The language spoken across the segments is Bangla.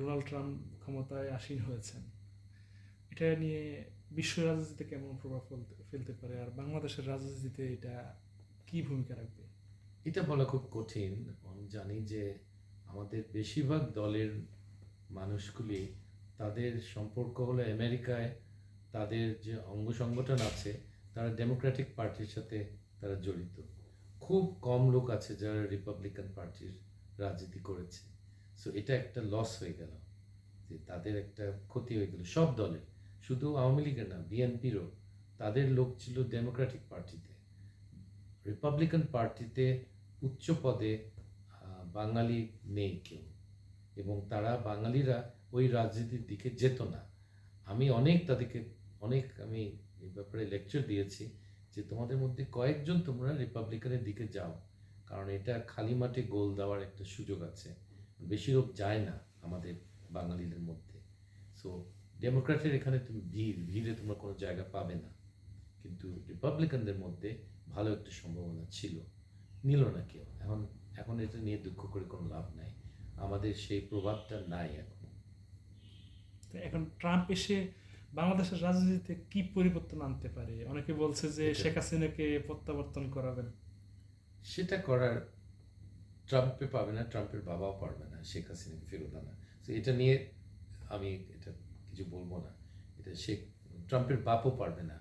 ডোনাল্ড ট্রাম্প ক্ষমতায় আসীন হয়েছেন, এটা নিয়ে বিশ্ব রাজনীতিতে কেমন প্রভাব ফেলতে পারে, আর বাংলাদেশের রাজনীতিতে এটা কি ভূমিকা রাখবে? এটা বলা খুব কঠিন। আমি জানি যে আমাদের বেশিরভাগ দলের মানুষগুলি, তাদের সম্পর্ক হলো আমেরিকায়, তাদের যে অঙ্গ সংগঠন আছে তারা ডেমোক্রেটিক পার্টির সাথে তারা জড়িত। খুব কম লোক আছে যারা রিপাবলিকান পার্টির রাজনীতি করেছে। সো এটা একটা লস হয়ে গেল, যে তাদের একটা ক্ষতি হয়ে গেল সব দলের, শুধু আওয়ামী লীগের না, বিএনপিরও তাদের লোক ছিল ডেমোক্রেটিক পার্টিতে। রিপাবলিকান পার্টিতে উচ্চ পদে বাঙালি নেই কেউ, এবং তারা বাঙালিরা ওই রাজনীতির দিকে যেত না। আমি অনেক তাদেরকে আমি এই ব্যাপারে লেকচার দিয়েছি যে তোমাদের মধ্যে কয়েকজন তোমরা রিপাবলিকানের দিকে যাও, কারণ এটা খালি মাঠে গোল দেওয়ার একটা সুযোগ আছে। বেশি লোক যায় না আমাদের বাঙালিদের মধ্যে। সো ডেমোক্র্যাটের এখানে তুমি ভিড়ে তোমরা কোনো জায়গা পাবে না, কিন্তু রিপাবলিকানদের মধ্যে ভালো একটা সম্ভাবনা ছিল, নিল না কেউ। এখন এখন এটা নিয়ে দুঃখ করে কোনো লাভ নাই, আমাদের সেই প্রভাবটা নাই এখন। তো এখন ট্রাম্প এসে বাংলাদেশের রাজনীতিতে কি পরিবর্তন আনতে পারে? অনেকে বলছে যে এটা শেখ হাসিনাকে প্রত্যাবর্তন করাবেন। সেটা করার ট্রাম্পে পাবে না, ট্রাম্পের বাবাও পারবে না শেখ হাসিনাকে ফেরত আনা। তো এটা নিয়ে আমি এটা কিছু বলবো না। এটা ট্রাম্পের বাপও পারবে না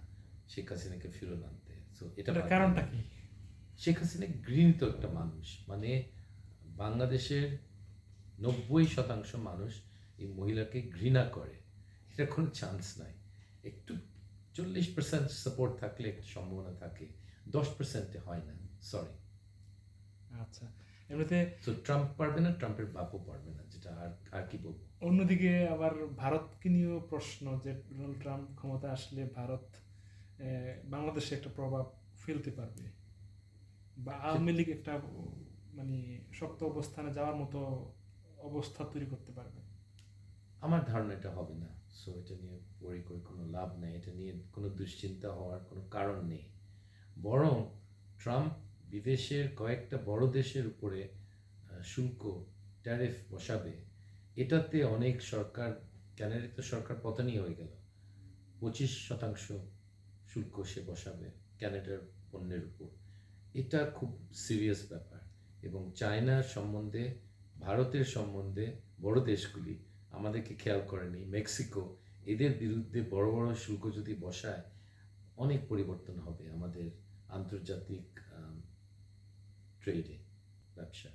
শেখ হাসিনাকে ফেরত আনতে। সো এটা এটার পারবে না। কারণটা কি? শেখ হাসিনা ঘৃণিত একটা মানুষ, মানে বাংলাদেশের 90% মানুষ এই মহিলাকে ঘৃণা করে। এটার কোনো চান্স নাই। একটু 40% সাপোর্ট থাকলে একটা সম্ভাবনা থাকে, 10%-এ হয় না। সরি। আচ্ছা, এমনিতে তো ট্রাম্প পারবে না, ট্রাম্পের বাপও পারবে না, যেটা আর আর কি বলবো। অন্যদিকে আবার ভারতকে নিয়েও প্রশ্ন যে ডোনাল্ড ট্রাম্প ক্ষমতায় আসলে ভারত বাংলাদেশে একটা প্রভাব ফেলতে পারবে, বা সে- আওয়ামী লীগ একটা মানে শক্ত অবস্থানে যাওয়ার মতো অবস্থা তৈরি করতে পারবে। আমার ধারণা এটা হবে না। সো এটা নিয়ে ওয়ারি করে কোনো লাভ নেই, এটা নিয়ে কোনো দুশ্চিন্তা হওয়ার কোনো কারণ নেই। বরং ট্রাম্প বিদেশের কয়েকটা বড় দেশের উপরে শুল্ক, ট্যারিফ বসাবে। এটাতে অনেক সরকার, ক্যানাডাতে তো সরকার পতনই হয়ে গেল। 25% শুল্ক সে বসাবে ক্যানাডার পণ্যের উপর। এটা খুব সিরিয়াস ব্যাপার। এবং চায়নার সম্বন্ধে, ভারতের সম্বন্ধে বড় দেশগুলি আমাদেরকে খেয়াল করেনি, মেক্সিকো, এদের বিরুদ্ধে বড় বড় শুল্ক যদি বসায়, অনেক পরিবর্তন হবে আমাদের আন্তর্জাতিক ট্রেডে, ব্যবসা।